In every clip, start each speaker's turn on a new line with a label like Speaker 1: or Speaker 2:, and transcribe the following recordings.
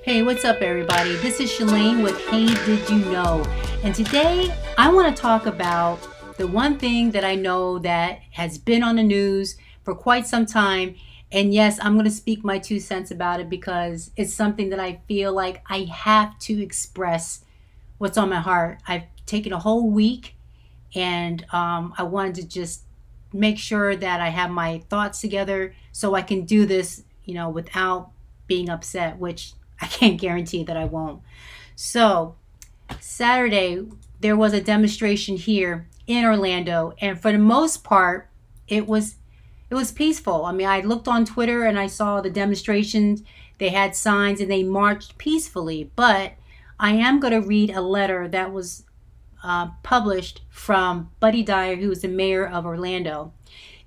Speaker 1: Hey, what's up, everybody? This is Shalane with Hey Did You Know? And today I want to talk about the one thing that I know that has been on the news for quite some time. And yes, I'm going to speak my 2 cents about it because it's something that I feel like I have to express what's on my heart. I've taken a whole week and I wanted to just make sure that I have my thoughts together so I can do this, without being upset, which I can't guarantee that I won't. So, Saturday, there was a demonstration here in Orlando, and for the most part, it was it was peaceful. I mean, I looked on Twitter and I saw the demonstrations. They had signs and they marched peacefully. But I am going to read a letter that was published from Buddy Dyer, who is the mayor of Orlando.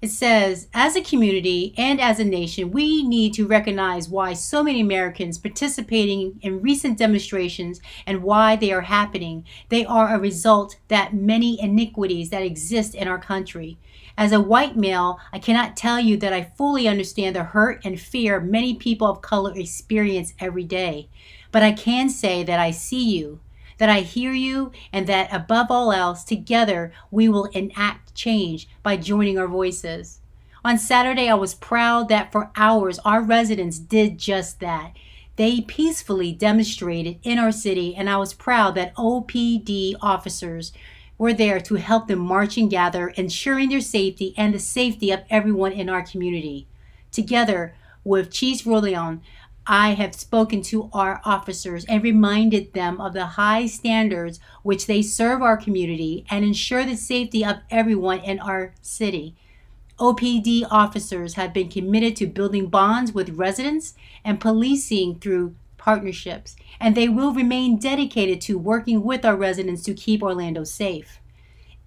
Speaker 1: It says, as a community and as a nation, we need to recognize why so many Americans participating in recent demonstrations and why they are happening. They are a result that many iniquities that exist in our country. As a white male, I cannot tell you that I fully understand the hurt and fear many people of color experience every day. But I can say that I see you, that I hear you, and that above all else, together we will enact change by joining our voices. On Saturday, I was proud that for hours our residents did just that. They peacefully demonstrated in our city, and I was proud that OPD officers were there to help them march and gather, ensuring their safety and the safety of everyone in our community. Together with Chief Rollion, I have spoken to our officers and reminded them of the high standards which they serve our community and ensure the safety of everyone in our city. OPD officers have been committed to building bonds with residents and policing through partnerships, and they will remain dedicated to working with our residents to keep Orlando safe.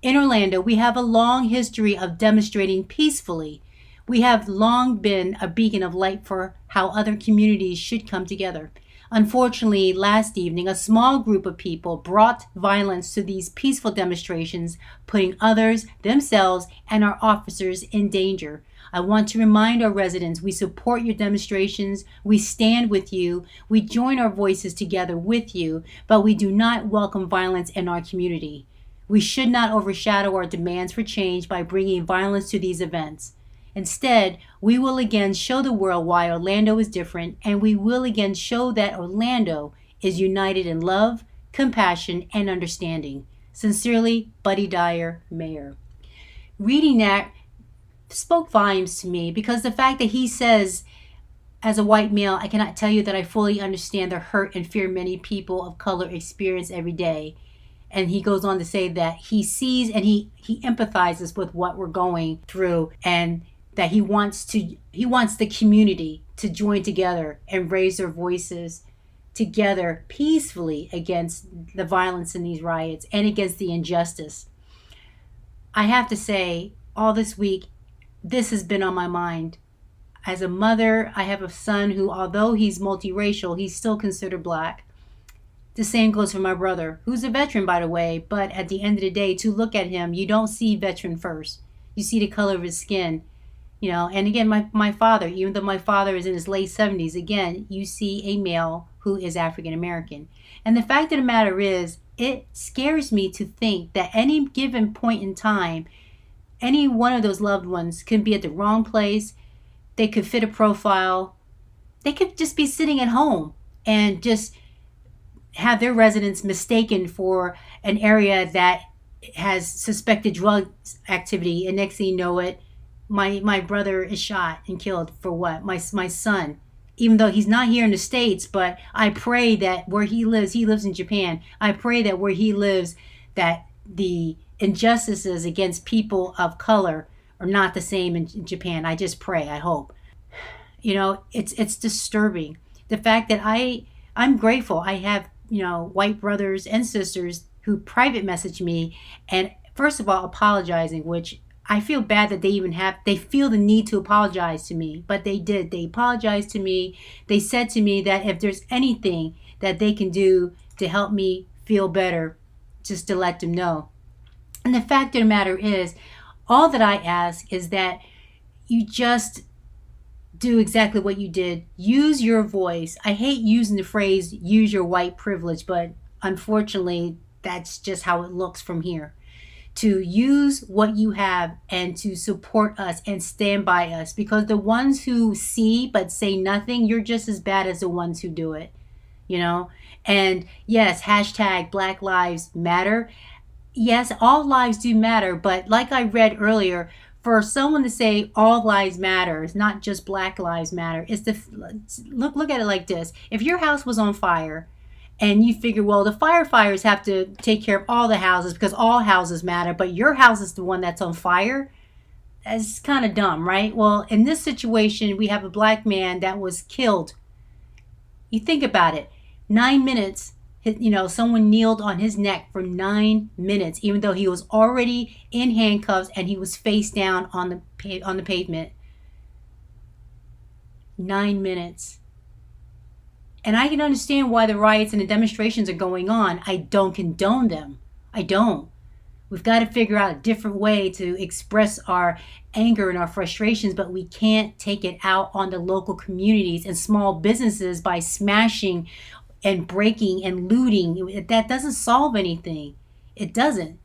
Speaker 1: In Orlando, we have a long history of demonstrating peacefully. We have long been a beacon of light for how other communities should come together. Unfortunately, last evening, a small group of people brought violence to these peaceful demonstrations, putting others, themselves, and our officers in danger. I want to remind our residents we support your demonstrations, we stand with you, we join our voices together with you, but we do not welcome violence in our community. We should not overshadow our demands for change by bringing violence to these events. Instead, we will again show the world why Orlando is different, and we will again show that Orlando is united in love, compassion, and understanding. Sincerely, Buddy Dyer, Mayor. Reading that spoke volumes to me because the fact that he says, as a white male, I cannot tell you that I fully understand the hurt and fear many people of color experience every day. And he goes on to say that he sees and he empathizes with what we're going through, and that he wants the community to join together and raise their voices together peacefully against the violence in these riots and against the injustice. I have to say, all this week, this has been on my mind. As a mother, I have a son who, although he's multiracial, he's still considered black. The same goes for my brother, who's a veteran, by the way, but at the end of the day, to look at him, you don't see veteran first. You see the color of his skin. And again, my father, even though my father is in his late 70s, again, you see a male who is African American. And the fact of the matter is, it scares me to think that any given point in time, any one of those loved ones could be at the wrong place. They could fit a profile. They could just be sitting at home and just have their residence mistaken for an area that has suspected drug activity. And next thing you know it, my brother is shot and killed for what? My son. Even though he's not here in the States, but I pray that where he lives in Japan. I pray that where he lives, that the injustices against people of color are not the same in Japan. I just pray, I hope. It's disturbing. The fact that I'm grateful. I have, white brothers and sisters who private message me and first of all apologizing, which I feel bad that they feel the need to apologize to me, but they did. They apologized to me. They said to me that if there's anything that they can do to help me feel better, just to let them know. And the fact of the matter is, all that I ask is that you just do exactly what you did. Use your voice. I hate using the phrase use your white privilege, but unfortunately, that's just how it looks from here. To use what you have and to support us and stand by us, because the ones who see but say nothing, you're just as bad as the ones who do it, you know? And yes, hashtag Black Lives Matter. Yes, all lives do matter, but like I read earlier, for someone to say all lives matter, it's not just Black Lives Matter. It's the look at it like this: if your house was on fire, and you figure, well, the firefighters have to take care of all the houses because all houses matter, but your house is the one that's on fire. That's kind of dumb, right? Well, in this situation, we have a black man that was killed. You think about it: 9 minutes. Someone kneeled on his neck for 9 minutes, even though he was already in handcuffs and he was face down on the pavement. 9 minutes. And I can understand why the riots and the demonstrations are going on. I don't condone them. I don't. We've got to figure out a different way to express our anger and our frustrations, but we can't take it out on the local communities and small businesses by smashing and breaking and looting. That doesn't solve anything. It doesn't.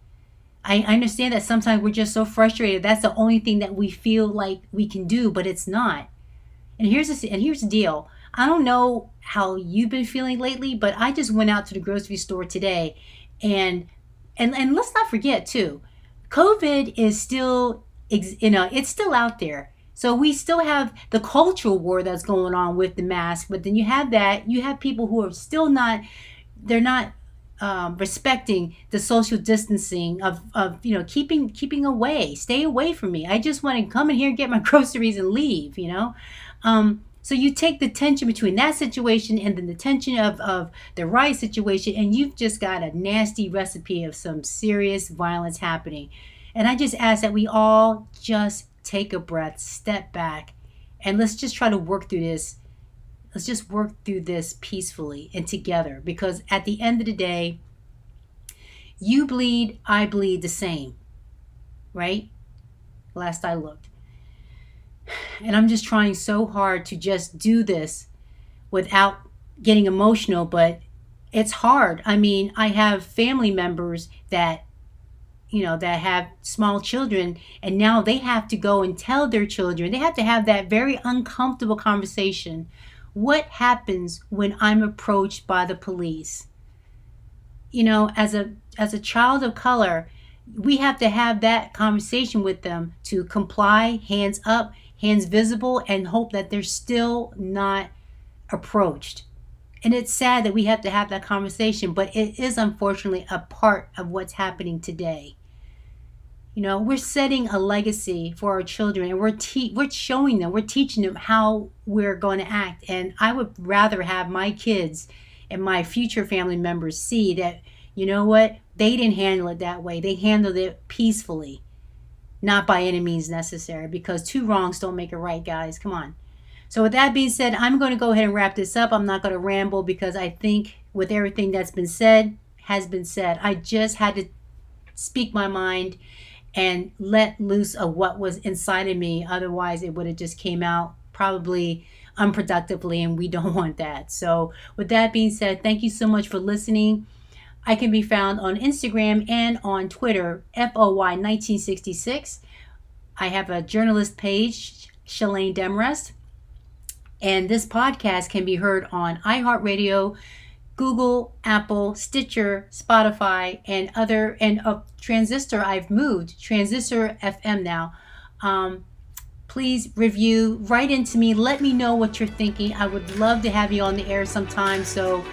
Speaker 1: I understand that sometimes we're just so frustrated. That's the only thing that we feel like we can do, but it's not. And here's the deal. I don't know how you've been feeling lately, but I just went out to the grocery store today, and let's not forget too, COVID is still, it's still out there. So we still have the cultural war that's going on with the mask, but then you have people who are still they're not respecting the social distancing of keeping away. Stay away from me. I just want to come in here and get my groceries and leave. So you take the tension between that situation and then the tension of the riot situation, and you've just got a nasty recipe of some serious violence happening. And I just ask that we all just take a breath, step back, and let's just try to work through this. Let's just work through this peacefully and together, because at the end of the day, you bleed, I bleed the same, right? Last I looked. And I'm just trying so hard to just do this without getting emotional, but it's hard. I mean, I have family members that have small children, and now they have to go and tell their children. They have to have that very uncomfortable conversation. What happens when I'm approached by the police? As a child of color, we have to have that conversation with them to comply, hands up, hands visible, and hope that they're still not approached. And it's sad that we have to have that conversation, but it is unfortunately a part of what's happening today. We're setting a legacy for our children, and we're showing them, we're teaching them how we're going to act. And I would rather have my kids and my future family members see that, they didn't handle it that way. They handled it peacefully, not by any means necessary, because two wrongs don't make a right, guys. Come on. So with that being said, I'm going to go ahead and wrap this up. I'm not going to ramble, because I think with everything that's been said has been said. I just had to speak my mind and let loose of what was inside of me. Otherwise, it would have just came out probably unproductively, and we don't want that. So with that being said, thank you so much for listening. I can be found on Instagram and on Twitter, FOY1966. I have a journalist page, Shalane Demarest. And this podcast can be heard on iHeartRadio, Google, Apple, Stitcher, Spotify, and Transistor. I've moved, Transistor FM now. Please review, write into me, let me know what you're thinking. I would love to have you on the air sometime. So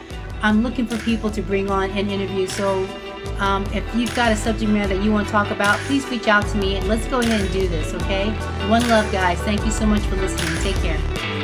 Speaker 1: I'm looking for people to bring on and interview. So if you've got a subject matter that you want to talk about, please reach out to me, and let's go ahead and do this, okay? One love, guys. Thank you so much for listening. Take care.